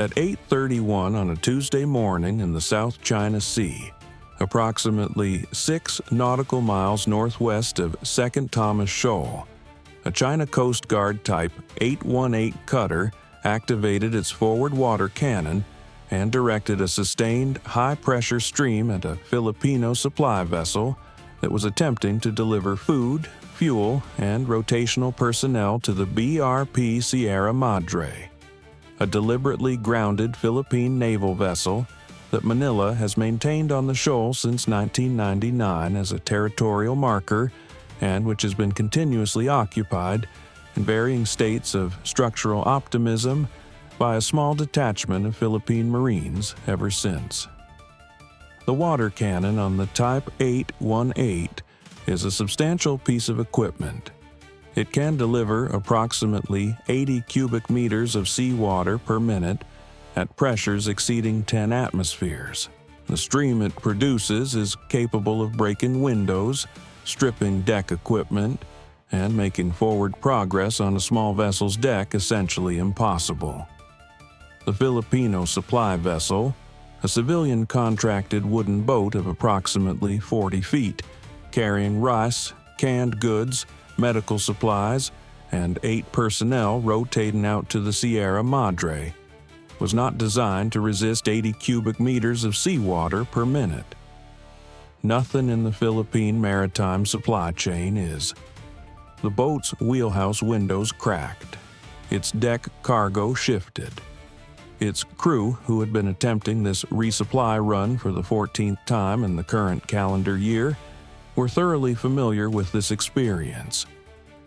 At 8:31 on a Tuesday morning in the South China Sea, approximately 6 nautical miles northwest of Second Thomas Shoal, a China Coast Guard Type 818 cutter activated its forward water cannon and directed a sustained high-pressure stream at a Filipino supply vessel that was attempting to deliver food, fuel, and rotational personnel to the BRP Sierra Madre, a deliberately grounded Philippine naval vessel that Manila has maintained on the shoal since 1999 as a territorial marker and which has been continuously occupied in varying states of structural optimism by a small detachment of Philippine Marines ever since. The water cannon on the Type 818 is a substantial piece of equipment. It can deliver approximately 80 cubic meters of seawater per minute at pressures exceeding 10 atmospheres. The stream it produces is capable of breaking windows, stripping deck equipment, and making forward progress on a small vessel's deck essentially impossible. The Filipino supply vessel, a civilian contracted wooden boat of approximately 40 feet, carrying rice, canned goods, medical supplies, and 8 personnel rotating out to the Sierra Madre, was not designed to resist 80 cubic meters of seawater per minute. Nothing in the Philippine maritime supply chain is. The boat's wheelhouse windows cracked. Its deck cargo shifted. Its crew, who had been attempting this resupply run for the 14th time in the current calendar year, were thoroughly familiar with this experience.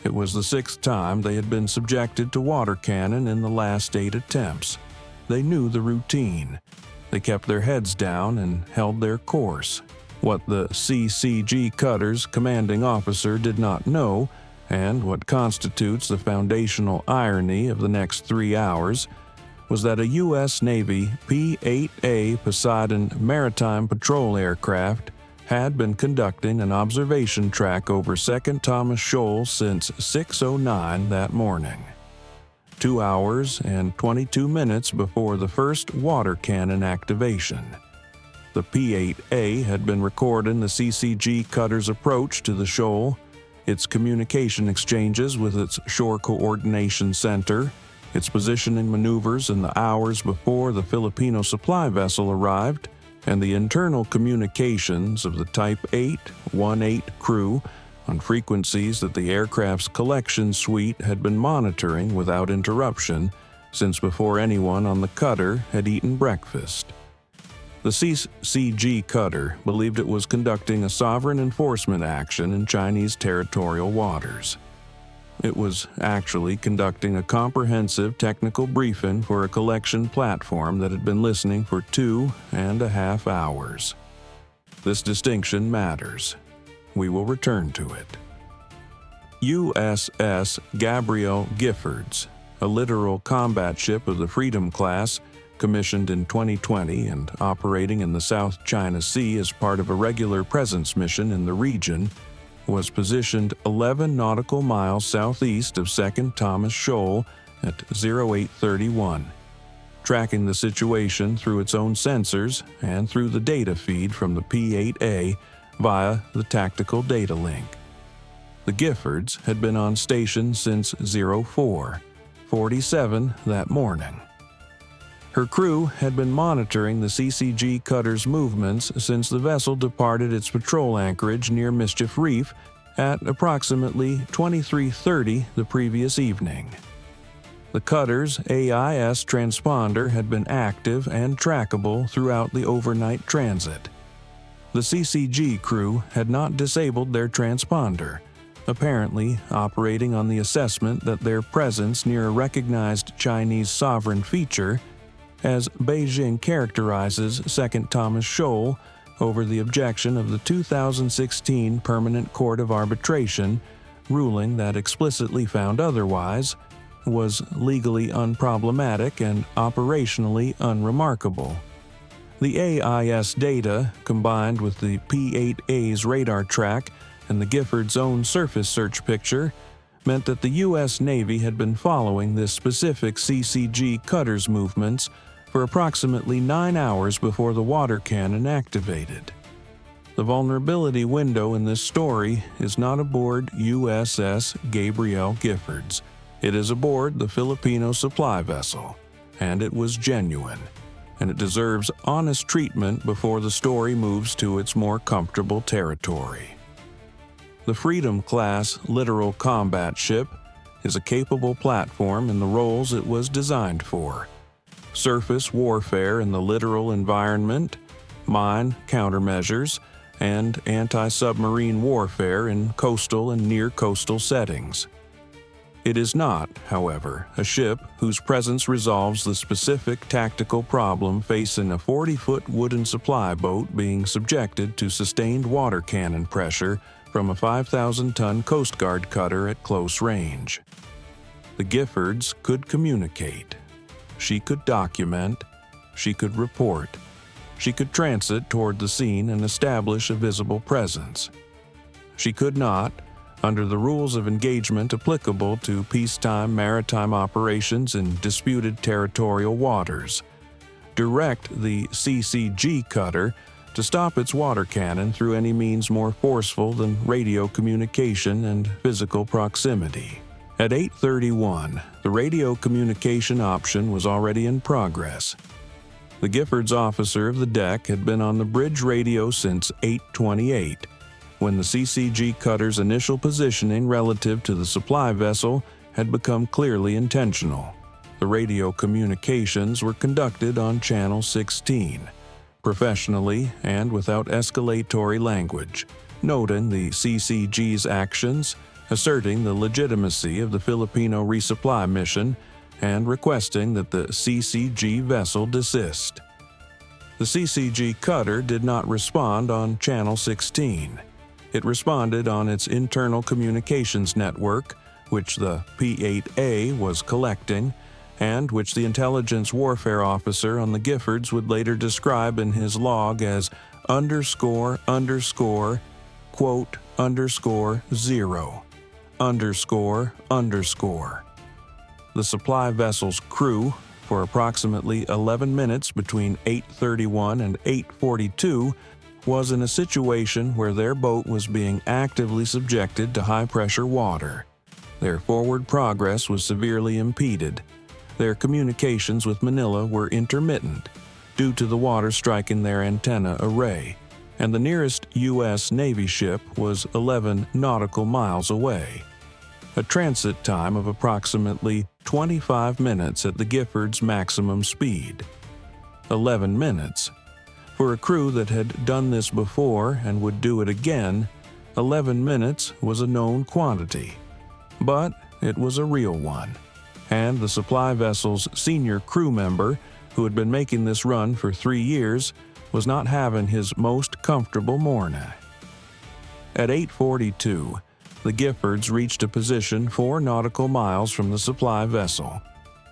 It was the 6th time they had been subjected to water cannon in the last 8 attempts. They knew the routine. They kept their heads down and held their course. What the CCG cutter's commanding officer did not know, and what constitutes the foundational irony of the next 3 hours, was that a US Navy P-8A Poseidon maritime patrol aircraft had been conducting an observation track over Second Thomas Shoal since 6:09 that morning, 2 hours and 22 minutes before the first water cannon activation. The P-8A had been recording the CCG cutter's approach to the shoal, its communication exchanges with its shore coordination center, its positioning maneuvers in the hours before the Filipino supply vessel arrived, and the internal communications of the Type 818 crew on frequencies that the aircraft's collection suite had been monitoring without interruption since before anyone on the cutter had eaten breakfast. The CCG cutter believed it was conducting a sovereign enforcement action in Chinese territorial waters. It was actually conducting a comprehensive technical briefing for a collection platform that had been listening for 2.5 hours. This distinction matters. We will return to it. USS Gabrielle Giffords, a littoral combat ship of the Freedom class, commissioned in 2020 and operating in the South China Sea as part of a regular presence mission in the region, was positioned 11 nautical miles southeast of Second Thomas Shoal at 0831, tracking the situation through its own sensors and through the data feed from the P-8A via the tactical data link. The Giffords had been on station since 04:47 that morning. Her crew had been monitoring the CCG cutter's movements since the vessel departed its patrol anchorage near Mischief Reef at approximately 23:30 the previous evening. The cutter's AIS transponder had been active and trackable throughout the overnight transit. The CCG crew had not disabled their transponder, apparently operating on the assessment that their presence near a recognized Chinese sovereign feature, as Beijing characterizes Second Thomas Shoal over the objection of the 2016 Permanent Court of Arbitration, ruling that explicitly found otherwise, was legally unproblematic and operationally unremarkable. The AIS data, combined with the P-8A's radar track and the Giffords' own surface search picture, meant that the U.S. Navy had been following this specific CCG cutter's movements for approximately 9 hours before the water cannon activated. The vulnerability window in this story is not aboard USS Gabrielle Giffords. It is aboard the Filipino supply vessel, and it was genuine, and it deserves honest treatment before the story moves to its more comfortable territory. The Freedom-class littoral combat ship is a capable platform in the roles it was designed for: surface warfare in the littoral environment, mine countermeasures, and anti-submarine warfare in coastal and near-coastal settings. It is not, however, a ship whose presence resolves the specific tactical problem facing a 40-foot wooden supply boat being subjected to sustained water cannon pressure from a 5,000-ton Coast Guard cutter at close range. The Giffords could communicate. She could document. She could report. She could transit toward the scene and establish a visible presence. She could not, under the rules of engagement applicable to peacetime maritime operations in disputed territorial waters, direct the CCG cutter to stop its water cannon through any means more forceful than radio communication and physical proximity. At 8:31, the radio communication option was already in progress. The Giffords officer of the deck had been on the bridge radio since 8:28, when the CCG cutter's initial positioning relative to the supply vessel had become clearly intentional. The radio communications were conducted on Channel 16, professionally and without escalatory language, noting the CCG's actions, asserting the legitimacy of the Filipino resupply mission, and requesting that the CCG vessel desist. The CCG cutter did not respond on Channel 16. It responded on its internal communications network, which the P-8A was collecting, and which the intelligence warfare officer on the Giffords would later describe in his log as ___, quote, _0, ___. The supply vessel's crew, for approximately 11 minutes between 8:31 and 8:42, was in a situation where their boat was being actively subjected to high-pressure water. Their forward progress was severely impeded. Their communications with Manila were intermittent due to the water striking their antenna array, and the nearest US Navy ship was 11 nautical miles away. A transit time of approximately 25 minutes at the Giffords' maximum speed. 11 minutes. For a crew that had done this before and would do it again, 11 minutes was a known quantity. But it was a real one, and the supply vessel's senior crew member, who had been making this run for 3 years, was not having his most comfortable morning. At 8:42, the Giffords reached a position 4 nautical miles from the supply vessel,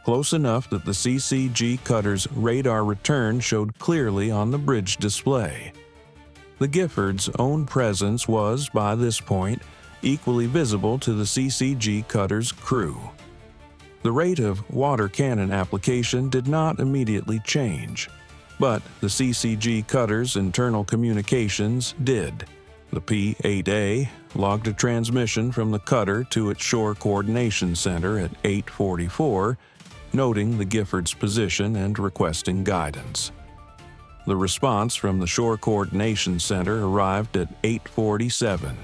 close enough that the CCG cutter's radar return showed clearly on the bridge display. The Giffords' own presence was, by this point, equally visible to the CCG cutter's crew. The rate of water cannon application did not immediately change, but the CCG cutter's internal communications did. The P-8A logged a transmission from the cutter to its shore coordination center at 8:44, noting the Giffords' position and requesting guidance. The response from the shore coordination center arrived at 8:47.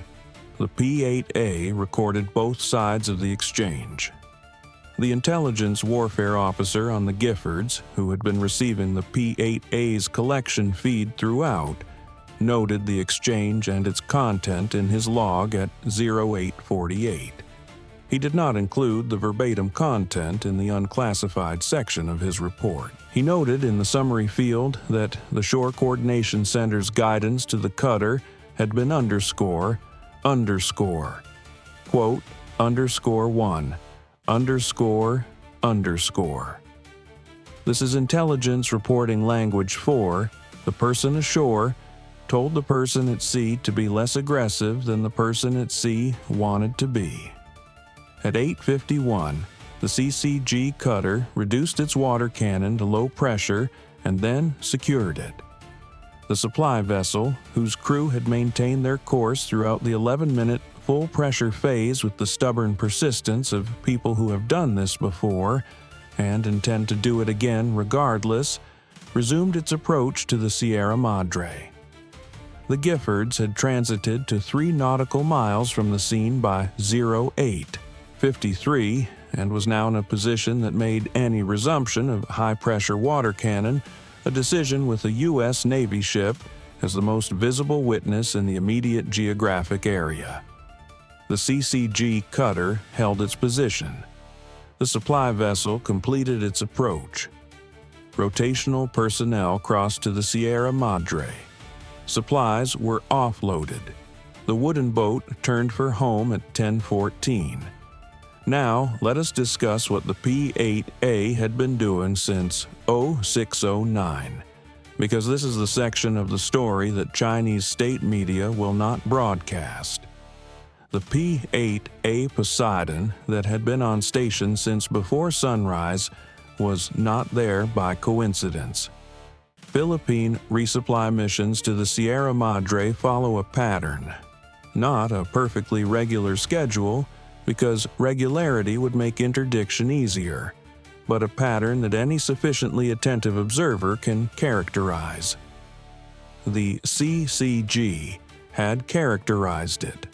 The P-8A recorded both sides of the exchange. The intelligence warfare officer on the Giffords, who had been receiving the P-8A's collection feed throughout, noted the exchange and its content in his log at 0848. He did not include the verbatim content in the unclassified section of his report. He noted in the summary field that the Shore Coordination Center's guidance to the cutter had been __, quote, _1, __. This is intelligence reporting language for the person ashore told the person at sea to be less aggressive than the person at sea wanted to be. At 8:51, The CCG cutter reduced its water cannon to low pressure and then secured it. The supply vessel, whose crew had maintained their course throughout the 11-minute full-pressure phase with the stubborn persistence of people who have done this before and intend to do it again regardless, resumed its approach to the Sierra Madre. The Giffords had transited to 3 nautical miles from the scene by 08:53 and was now in a position that made any resumption of high-pressure water cannon a decision with a US Navy ship as the most visible witness in the immediate geographic area. The CCG cutter held its position. The supply vessel completed its approach. Rotational personnel crossed to the Sierra Madre. Supplies were offloaded. The wooden boat turned for home at 10:14. Now, let us discuss what the P-8A had been doing since 0609, because this is the section of the story that Chinese state media will not broadcast. The P-8A Poseidon that had been on station since before sunrise was not there by coincidence. Philippine resupply missions to the Sierra Madre follow a pattern, not a perfectly regular schedule, because regularity would make interdiction easier, but a pattern that any sufficiently attentive observer can characterize. The CCG had characterized it.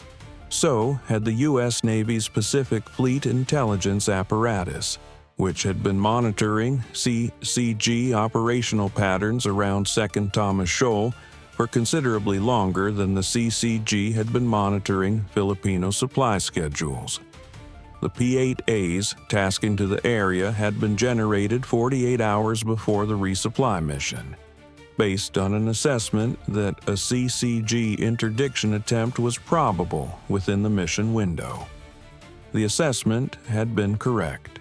So had the US Navy's Pacific Fleet Intelligence Apparatus, which had been monitoring CCG operational patterns around Second Thomas Shoal for considerably longer than the CCG had been monitoring Filipino supply schedules. The P-8As tasking to the area had been generated 48 hours before the resupply mission, based on an assessment that a CCG interdiction attempt was probable within the mission window. The assessment had been correct.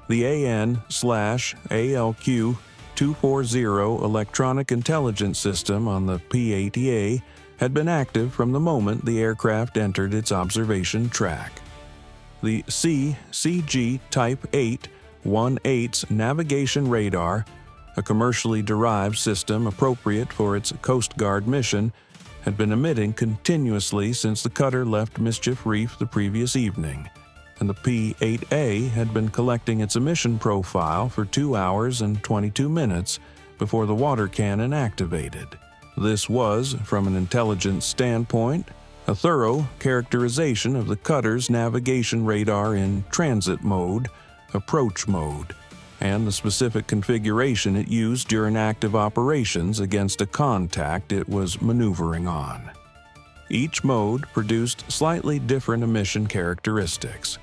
The AN/ALQ-240 electronic intelligence system on the P-8A had been active from the moment the aircraft entered its observation track. The CCG Type 8-18's navigation radar, a commercially derived system appropriate for its Coast Guard mission, had been emitting continuously since the cutter left Mischief Reef the previous evening, and the P-8A had been collecting its emission profile for 2 hours and 22 minutes before the water cannon activated. This was, from an intelligence standpoint, a thorough characterization of the cutter's navigation radar in transit mode, approach mode, and the specific configuration it used during active operations against a contact it was maneuvering on. Each mode produced slightly different emission characteristics.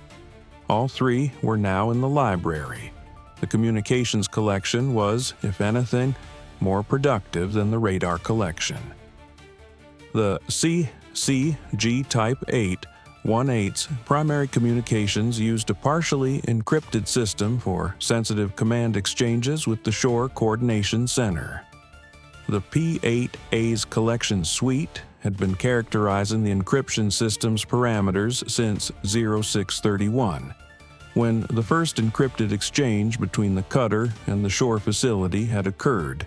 All 3 were now in the library. The communications collection was, if anything, more productive than the radar collection. The CCG Type 8-18's primary communications used a partially encrypted system for sensitive command exchanges with the Shore Coordination Center. The P-8A's collection suite had been characterizing the encryption system's parameters since 0631, when the first encrypted exchange between the cutter and the shore facility had occurred.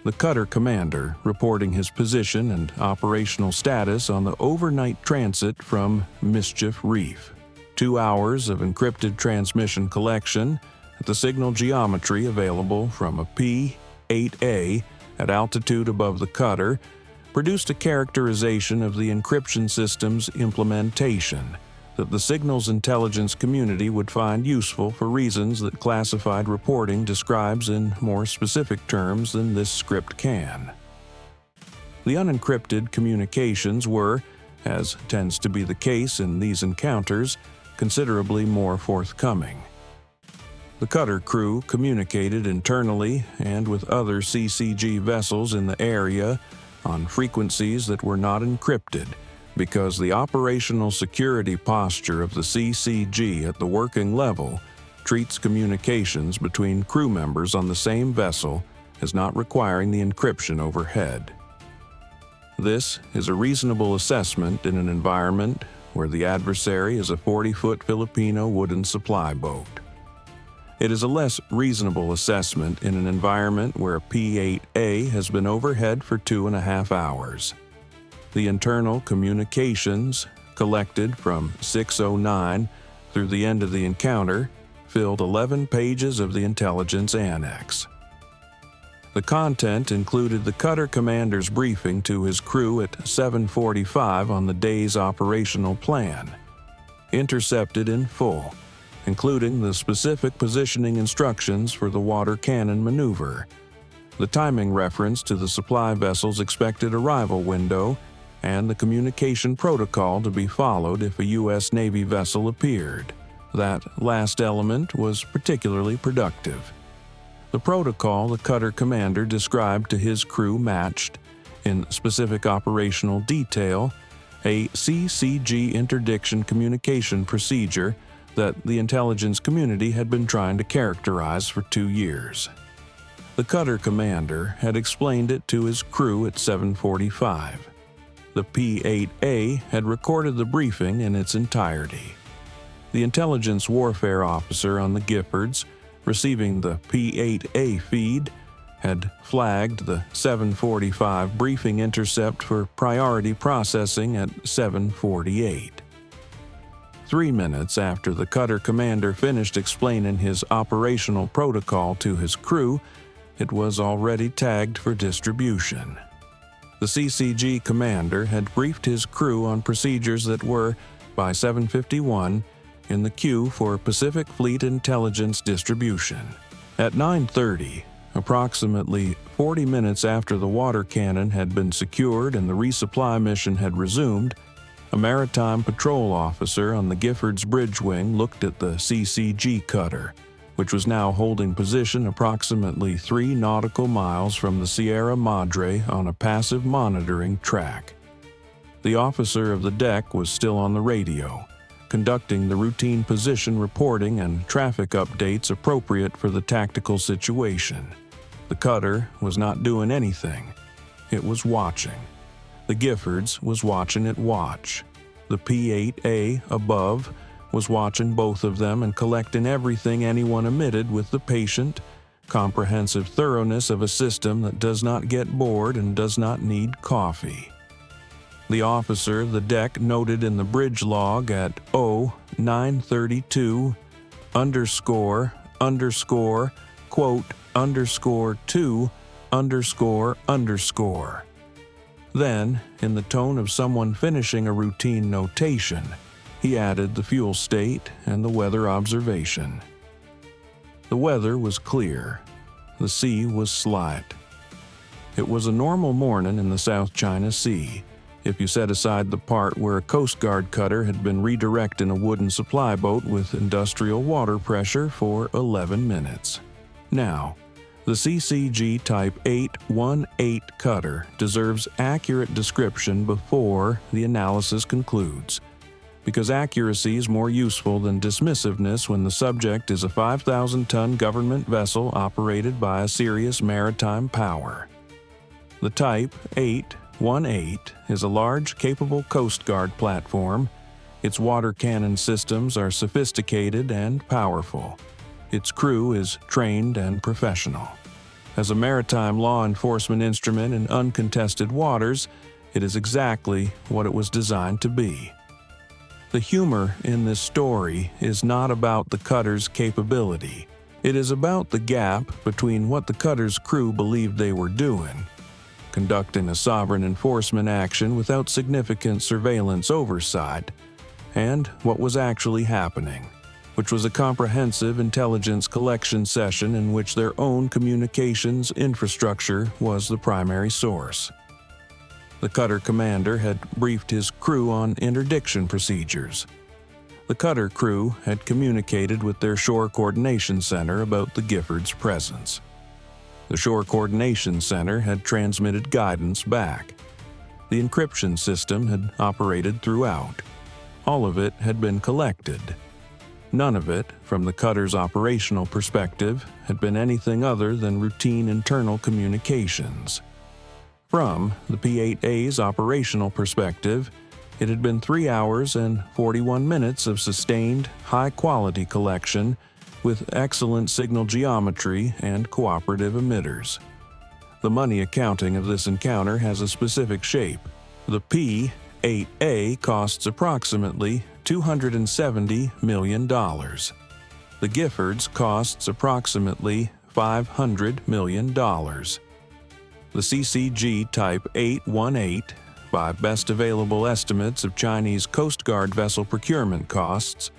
The cutter commander reporting his position and operational status on the overnight transit from Mischief Reef. 2 hours of encrypted transmission collection at the signal geometry available from a P-8A at altitude above the cutter produced a characterization of the encryption system's implementation that the signals intelligence community would find useful for reasons that classified reporting describes in more specific terms than this script can. The unencrypted communications were, as tends to be the case in these encounters, considerably more forthcoming. The cutter crew communicated internally and with other CCG vessels in the area on frequencies that were not encrypted, because the operational security posture of the CCG at the working level treats communications between crew members on the same vessel as not requiring the encryption overhead. This is a reasonable assessment in an environment where the adversary is a 40-foot Filipino wooden supply boat. It is a less reasonable assessment in an environment where a P-8A has been overhead for 2.5 hours. The internal communications, collected from 6:09 through the end of the encounter, filled 11 pages of the intelligence annex. The content included the cutter commander's briefing to his crew at 7:45 on the day's operational plan, intercepted in full, including the specific positioning instructions for the water cannon maneuver, the timing reference to the supply vessel's expected arrival window, and the communication protocol to be followed if a US Navy vessel appeared. That last element was particularly productive. The protocol the cutter commander described to his crew matched, in specific operational detail, a CCG interdiction communication procedure that the intelligence community had been trying to characterize for 2 years. The cutter commander had explained it to his crew at 7:45. The P-8A had recorded the briefing in its entirety. The intelligence warfare officer on the Giffords, receiving the P-8A feed, had flagged the 7:45 briefing intercept for priority processing at 7:48. 3 minutes after the cutter commander finished explaining his operational protocol to his crew, it was already tagged for distribution. The CCG commander had briefed his crew on procedures that were, by 7:51, in the queue for Pacific Fleet intelligence distribution. At 9:30, approximately 40 minutes after the water cannon had been secured and the resupply mission had resumed, a maritime patrol officer on the Giffords bridge wing looked at the CCG cutter, which was now holding position approximately 3 nautical miles from the Sierra Madre on a passive monitoring track. The officer of the deck was still on the radio, conducting the routine position reporting and traffic updates appropriate for the tactical situation. The cutter was not doing anything. It was watching. The Giffords was watching it watch. The P-8A above was watching both of them and collecting everything anyone emitted with the patient, comprehensive thoroughness of a system that does not get bored and does not need coffee. The officer of the deck noted in the bridge log at 0932 ___, quote, _2 ___. Then, in the tone of someone finishing a routine notation, he added the fuel state and the weather observation. The weather was clear. The sea was slight. It was a normal morning in the South China Sea, if you set aside the part where a Coast Guard cutter had been redirecting a wooden supply boat with industrial water pressure for 11 minutes. Now, the CCG Type 818 cutter deserves accurate description before the analysis concludes, because accuracy is more useful than dismissiveness when the subject is a 5,000-ton government vessel operated by a serious maritime power. The Type 818 is a large, capable Coast Guard platform. Its water cannon systems are sophisticated and powerful. Its crew is trained and professional. As a maritime law enforcement instrument in uncontested waters, it is exactly what it was designed to be. The humor in this story is not about the cutter's capability. It is about the gap between what the cutter's crew believed they were doing, conducting a sovereign enforcement action without significant surveillance oversight, and what was actually happening, which was a comprehensive intelligence collection session in which their own communications infrastructure was the primary source. The cutter commander had briefed his crew on interdiction procedures. The cutter crew had communicated with their shore coordination center about the Giffords' presence. The Shore Coordination Center had transmitted guidance back. The encryption system had operated throughout. All of it had been collected. None of it, from the cutter's operational perspective, had been anything other than routine internal communications. From the P-8A's operational perspective, It had been 3 hours and 41 minutes of sustained, high-quality collection with excellent signal geometry and cooperative emitters. The money accounting of this encounter has a specific shape. The P-8A costs approximately $270 million. The Giffords costs approximately $500 million. The CCG Type 818, by best available estimates of Chinese Coast Guard vessel procurement costs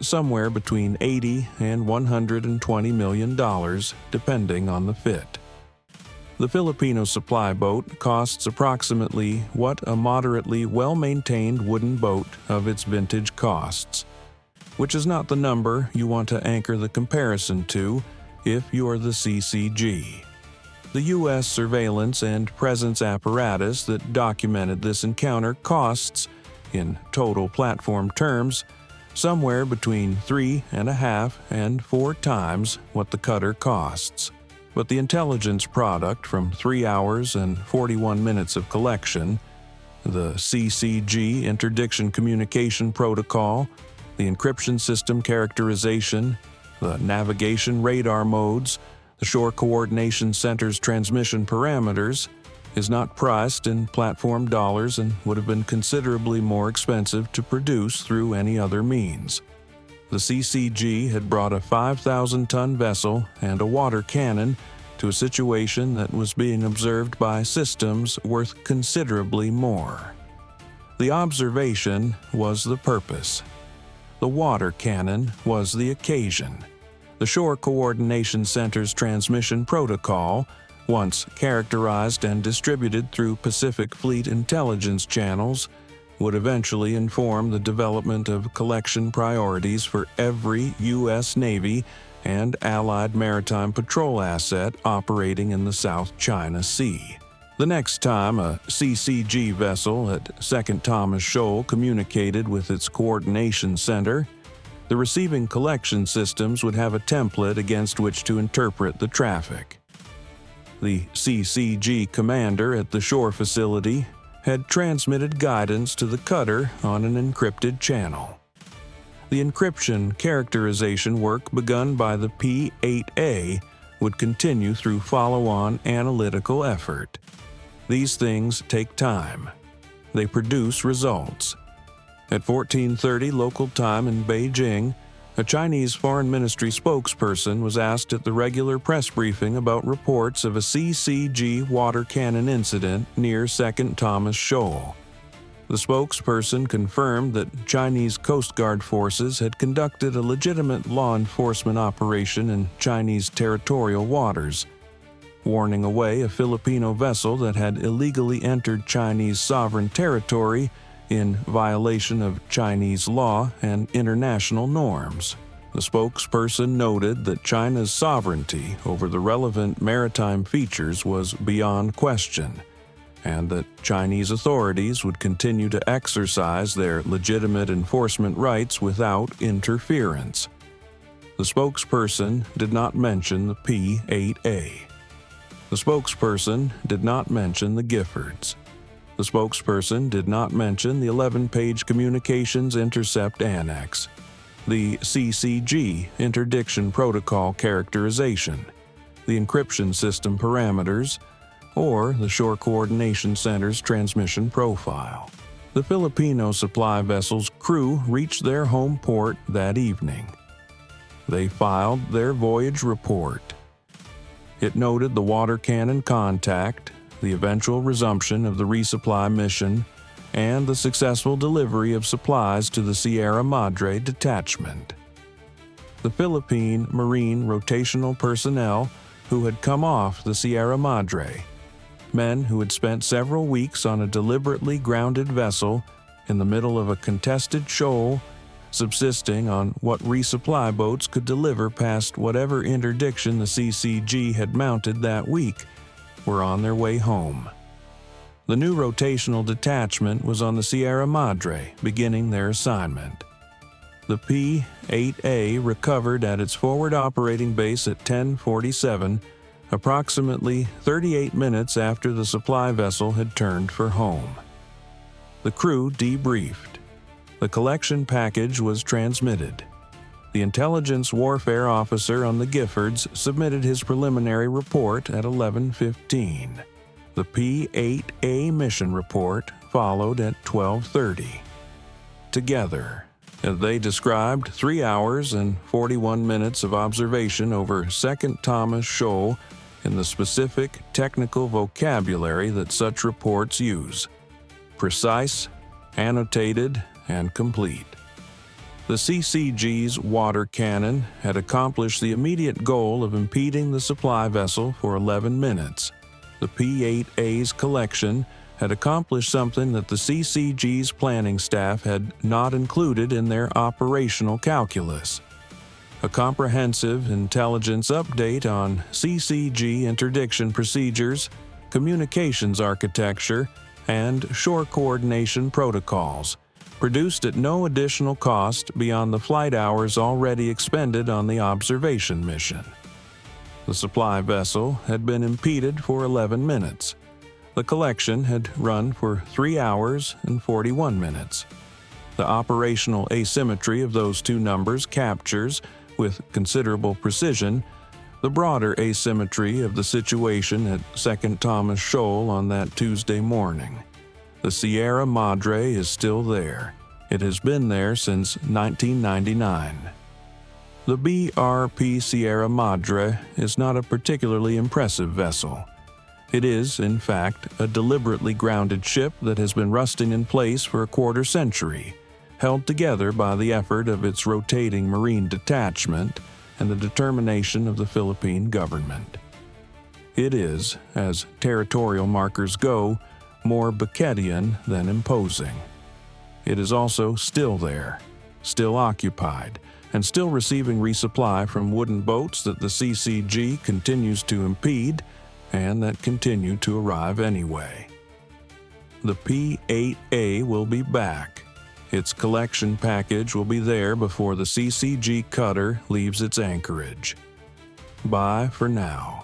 somewhere between $80 and $120 million, depending on the fit. The Filipino supply boat costs approximately what a moderately well-maintained wooden boat of its vintage costs, which is not the number you want to anchor the comparison to if you're the CCG. The U.S. surveillance and presence apparatus that documented this encounter costs, in total platform terms, somewhere between 3.5 and 4 times what the cutter costs. But the intelligence product from 3 hours and 41 minutes of collection, the CCG interdiction communication protocol, the encryption system characterization, the navigation radar modes, the Shore Coordination Center's transmission parameters, is not priced in platform dollars and would have been considerably more expensive to produce through any other means. The CCG had brought a 5,000-ton vessel and a water cannon to a situation that was being observed by systems worth considerably more. The observation was the purpose. The water cannon was the occasion. The Shore Coordination Center's transmission protocol, once characterized and distributed through Pacific Fleet intelligence channels, would eventually inform the development of collection priorities for every U.S. Navy and Allied maritime patrol asset operating in the South China Sea. The next time a CCG vessel at Second Thomas Shoal communicated with its coordination center, the receiving collection systems would have a template against which to interpret the traffic. The CCG commander at the shore facility had transmitted guidance to the cutter on an encrypted channel. The encryption characterization work begun by the P-8A would continue through follow-on analytical effort. These things take time. They produce results. At 14:30 local time in Beijing, a Chinese Foreign Ministry spokesperson was asked at the regular press briefing about reports of a CCG water cannon incident near Second Thomas Shoal. The spokesperson confirmed that Chinese Coast Guard forces had conducted a legitimate law enforcement operation in Chinese territorial waters, warning away a Filipino vessel that had illegally entered Chinese sovereign territory in violation of Chinese law and international norms. The spokesperson noted that China's sovereignty over the relevant maritime features was beyond question, and that Chinese authorities would continue to exercise their legitimate enforcement rights without interference. The spokesperson did not mention the P-8A. The spokesperson did not mention the Giffords. The spokesperson did not mention the 11-page Communications Intercept Annex, the CCG Interdiction Protocol Characterization, the encryption system parameters, or the Shore Coordination Center's transmission profile. The Filipino supply vessel's crew reached their home port that evening. They filed their voyage report. It noted the water cannon contact, the eventual resumption of the resupply mission, and the successful delivery of supplies to the Sierra Madre detachment. The Philippine Marine rotational personnel who had come off the Sierra Madre, men who had spent several weeks on a deliberately grounded vessel in the middle of a contested shoal, subsisting on what resupply boats could deliver past whatever interdiction the CCG had mounted that week, were on their way home. The new rotational detachment was on the Sierra Madre, beginning their assignment. The P-8A recovered at its forward operating base at 10:47, approximately 38 minutes after the supply vessel had turned for home. The crew debriefed. The collection package was transmitted. The intelligence warfare officer on the Giffords submitted his preliminary report at 11:15. The P-8A mission report followed at 12:30. Together, they described 3 hours and 41 minutes of observation over Second Thomas Shoal in the specific technical vocabulary that such reports use: precise, annotated, and complete. The CCG's water cannon had accomplished the immediate goal of impeding the supply vessel for 11 minutes. The P-8A's collection had accomplished something that the CCG's planning staff had not included in their operational calculus: a comprehensive intelligence update on CCG interdiction procedures, communications architecture, and shore coordination protocols, produced at no additional cost beyond the flight hours already expended on the observation mission. The supply vessel had been impeded for 11 minutes. The collection had run for 3 hours and 41 minutes. The operational asymmetry of those two numbers captures, with considerable precision, the broader asymmetry of the situation at Second Thomas Shoal on that Tuesday morning. The Sierra Madre is still there. It has been there since 1999. The BRP Sierra Madre is not a particularly impressive vessel. It is, in fact, a deliberately grounded ship that has been rusting in place for a quarter century, held together by the effort of its rotating marine detachment and the determination of the Philippine government. It is, as territorial markers go, more Beckettian than imposing. It is also still there, still occupied, and still receiving resupply from wooden boats that the CCG continues to impede and that continue to arrive anyway. The P-8A will be back. Its collection package will be there before the CCG cutter leaves its anchorage. Bye for now.